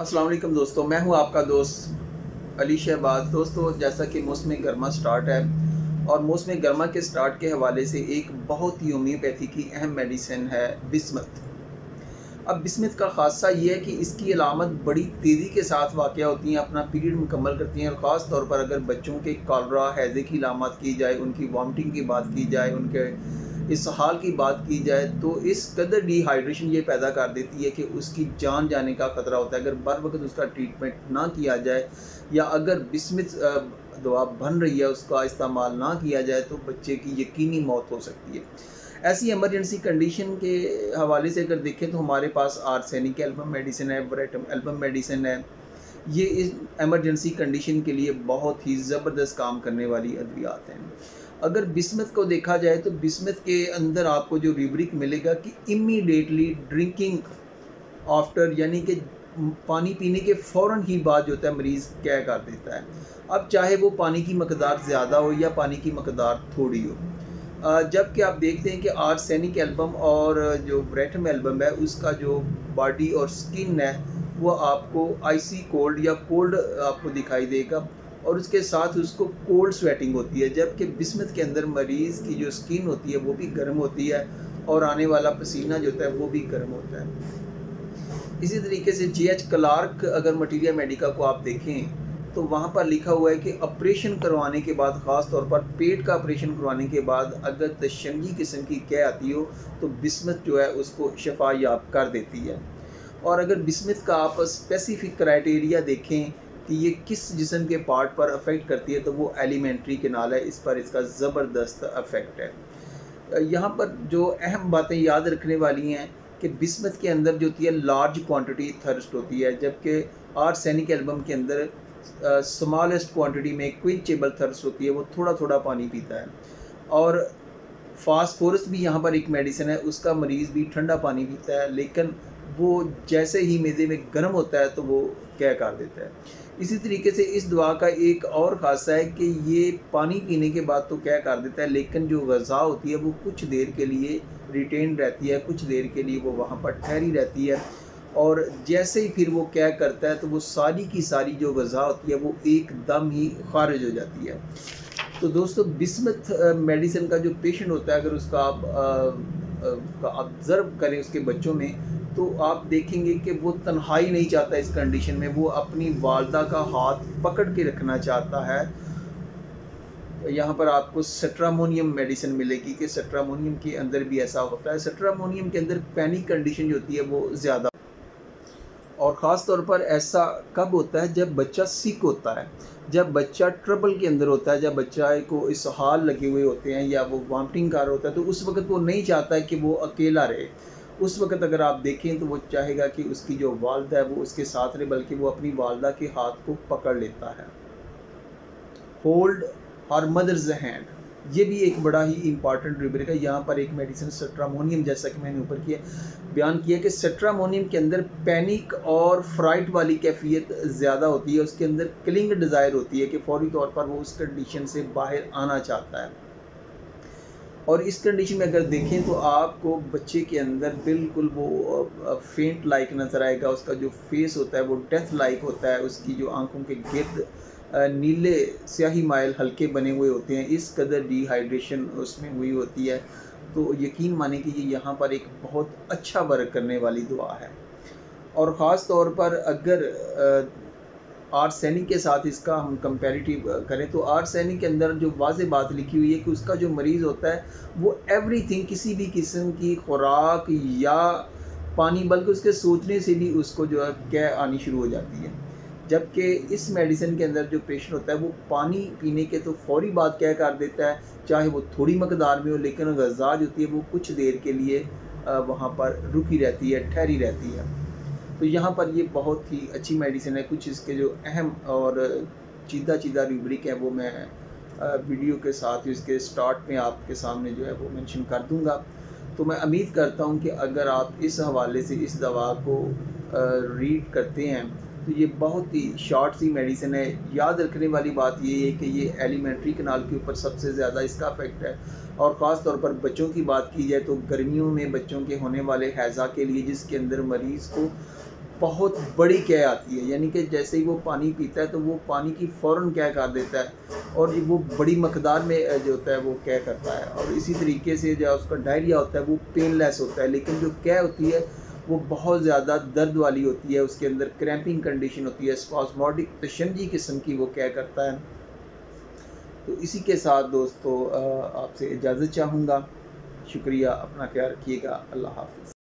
अस्सलाम वालेकुम दोस्तों, मैं हूं आपका दोस्त अली शहबाज। दोस्तों, जैसा कि मौसम गर्मा स्टार्ट है और मौसम गर्मा के स्टार्ट के हवाले से एक बहुत ही होम्योपैथी की अहम मेडिसिन है बिस्मत। अब बिस्मत का ख़ासा ये है कि इसकी अलामत बड़ी तेज़ी के साथ वाक़या होती हैं, अपना पीरियड मुकम्मल करती हैं और ख़ास तौर पर अगर बच्चों के कॉलरा हैज़े की अलामत की जाए, उनकी वॉमिटिंग की बात की जाए, उनके इसहाल की बात की जाए, तो इस कदर डिहाइड्रेशन ये पैदा कर देती है कि उसकी जान जाने का ख़तरा होता है अगर बर वक्त उसका ट्रीटमेंट ना किया जाए, या अगर बिस्मित दवा बन रही है उसका इस्तेमाल ना किया जाए तो बच्चे की यकीनी मौत हो सकती है। ऐसी इमरजेंसी कंडीशन के हवाले से अगर देखें तो हमारे पास आर्सेनिक एल्बम मेडिसिन है, वरेटम एल्बम मेडिसिन है। ये इस एमरजेंसी कंडीशन के लिए बहुत ही ज़बरदस्त काम करने वाली अद्वियात हैं। अगर बिस्मत को देखा जाए तो बिस्मत के अंदर आपको जो रूब्रिक मिलेगा कि इमीडिएटली ड्रिंकिंग आफ्टर, यानी कि पानी पीने के फ़ौरन ही बाद जो होता है मरीज़ क्या कर देता है। अब चाहे वो पानी की मकदार ज़्यादा हो या पानी की मकदार थोड़ी हो, जबकि आप देखते हैं कि आर्सेनिक एल्बम और जो वरेटम एल्बम है उसका जो बॉडी और स्किन है वो आपको आइसी कोल्ड या कोल्ड आपको दिखाई देगा और उसके साथ उसको कोल्ड स्वेटिंग होती है, जबकि बिस्मत के अंदर मरीज़ की जो स्किन होती है वो भी गर्म होती है और आने वाला पसीना जो होता है वो भी गर्म होता है। इसी तरीके से J.H. क्लार्क अगर मटीरिया मेडिका को आप देखें तो वहाँ पर लिखा हुआ है कि ऑपरेशन करवाने के बाद, ख़ास तौर पर पेट का ऑपरेशन करवाने के बाद अगर तशंगी किस्म की क्या आती हो तो बिस्मत जो है उसको शफा याब कर देती है। और अगर बिस्मत का आप स्पेसिफिक क्राइटेरिया देखें कि ये किस जिस्म के पार्ट पर अफेक्ट करती है तो वो एलिमेंट्री कैनाल है, इस पर इसका ज़बरदस्त अफेक्ट है। यहाँ पर जो अहम बातें याद रखने वाली हैं कि बिस्मत के अंदर जो होती है लार्ज क्वांटिटी थर्स्ट होती है, जबकि आर्सेनिक एल्बम के अंदर स्मॉलेस्ट क्वांटिटी में क्विंचेबल थर्स्ट होती है, वो थोड़ा थोड़ा पानी पीता है। और फास्फोरस भी यहाँ पर एक मेडिसिन है, उसका मरीज़ भी ठंडा पानी पीता है, लेकिन वो जैसे ही मैदे में गर्म होता है तो वो क्या कर देता है। इसी तरीके से इस दवा का एक और ख़ासा है कि ये पानी पीने के बाद तो क्या कर देता है, लेकिन जो ग़ज़ा होती है वो कुछ देर के लिए रिटेन रहती है, कुछ देर के लिए वो वहाँ पर ठहरी रहती है और जैसे ही फिर वो क्या करता है तो वो सारी की सारी जो ग़ज़ा होती है वो एकदम ही खारिज हो जाती है। तो दोस्तों, बिस्मत मेडिसिन का जो पेशेंट होता है अगर उसका आप ऑब्ज़र्व करें उसके बच्चों में तो आप देखेंगे कि वो तन्हाई नहीं चाहता इस कंडीशन में, वो अपनी वालदा का हाथ पकड़ के रखना चाहता है। यहाँ पर आपको सेट्रामोनियम मेडिसिन मिलेगी कि सेट्रामोनियम के अंदर भी ऐसा होता है। सेट्रामोनियम के अंदर पैनिक कंडीशन जो होती है वो ज़्यादा, और ख़ास तौर पर ऐसा कब होता है जब बच्चा सिक होता है, जब बच्चा ट्रबल के अंदर होता है, जब बच्चा को इसहाल लगे हुए होते हैं या वो वॉमिटिंग कर होता है, तो उस वक्त वो नहीं चाहता है कि वो अकेला रहे। उस वक्त अगर आप देखें तो वो चाहेगा कि उसकी जो वालदा है वो उसके साथ रहे, बल्कि वो अपनी वालदा के हाथ को पकड़ लेता है। होल्ड हर मदर्स हैंड, ये भी एक बड़ा ही इंपॉर्टेंट रूब्रिक है। यहाँ पर एक मेडिसिन सेट्रामोनियम, जैसा कि मैंने ऊपर किया बयान किया कि सेट्रामोनियम के अंदर पैनिक और फ्राइट वाली कैफियत ज़्यादा होती है, उसके अंदर किलिंग डिज़ायर होती है कि फौरी तौर पर वो उस कंडीशन से बाहर आना चाहता है। और इस कंडीशन में अगर देखें तो आपको बच्चे के अंदर बिल्कुल वो फेंट लाइक नज़र आएगा, उसका जो फेस होता है वो डेथ लाइक होता है, उसकी जो आंखों के गिर्द नीले स्याही माइल हल्के बने हुए होते हैं, इस कदर डिहाइड्रेशन उसमें हुई होती है। तो यकीन माने कि ये यहाँ पर एक बहुत अच्छा वर्क करने वाली दुआ है। और ख़ास तौर पर अगर आर्सेनिक के साथ इसका हम कंपैरेटिव करें तो आर्सेनिक के अंदर जो वाज़ेह बात लिखी हुई है कि उसका जो मरीज़ होता है वो एवरीथिंग, किसी भी किस्म की खुराक या पानी, बल्कि उसके सोचने से भी उसको जो है क्या आनी शुरू हो जाती है। जबकि इस मेडिसिन के अंदर जो पेशेंट होता है वो पानी पीने के तो फौरी बाद क्या कर देता है, चाहे वो थोड़ी मकदार में हो, लेकिन ग़ज़ा जो होती है वो कुछ देर के लिए वहाँ पर रुकी रहती है, ठहरी रहती है। तो यहाँ पर ये बहुत ही अच्छी मेडिसिन है। कुछ इसके जो अहम और चीदा रूब्रिक है वो मैं वीडियो के साथ ही इसके स्टार्ट में आपके सामने जो है वो मेंशन कर दूँगा। तो मैं उम्मीद करता हूँ कि अगर आप इस हवाले से इस दवा को रीड करते हैं तो ये बहुत ही शॉर्ट सी मेडिसिन है। याद रखने वाली बात ये है कि ये एलिमेंट्री कैनाल के ऊपर सबसे ज़्यादा इसका अफेक्ट है, और ख़ास तौर पर बच्चों की बात की जाए तो गर्मियों में बच्चों के होने वाले हैज़ा के लिए, जिसके अंदर मरीज़ को बहुत बड़ी कै आती है, यानी कि जैसे ही वो पानी पीता है तो वो पानी की फ़ौरन कै कर देता है और वो बड़ी मकदार में जो होता है वो कै करता है। और इसी तरीके से जो उसका डायरिया होता है वो पेनलेस होता है, लेकिन जो कै होती है वो बहुत ज़्यादा दर्द वाली होती है, उसके अंदर क्रैम्पिंग कंडीशन होती है, स्पाज़मोडिक तशंजी किस्म की वो कै करता है। तो इसी के साथ दोस्तों आपसे इजाज़त चाहूँगा। शुक्रिया, अपना ख्याल रखिएगा। अल्लाह हाफ़िज़।